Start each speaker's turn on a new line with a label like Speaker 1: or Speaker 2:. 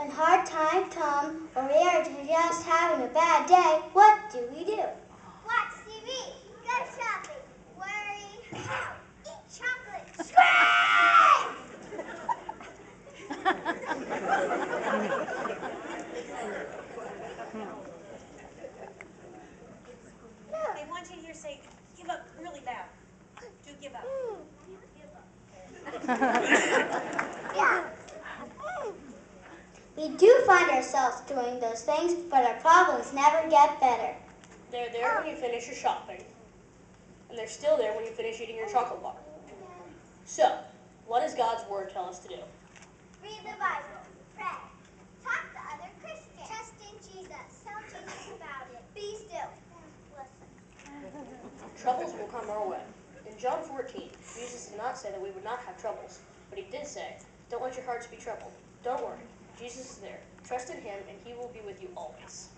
Speaker 1: When hard times come, or we are just having a bad day, what do we do?
Speaker 2: Watch TV, go shopping, worry, eat chocolate,
Speaker 3: They want you to hear say, give up really loud. Do give up.
Speaker 1: We do find ourselves doing those things, but our problems never get better.
Speaker 4: They're there when you finish your shopping, and they're still there when you finish eating your chocolate bar. So, what does God's Word tell us to do?
Speaker 2: read the Bible, pray, talk to other Christians, trust in Jesus, tell Jesus about it, be still, listen.
Speaker 4: Troubles will come our way. In John 14, Jesus did not say that we would not have troubles, but he did say, don't let your hearts be troubled. Don't worry, Jesus is there. Trust in him, and he will be with you always.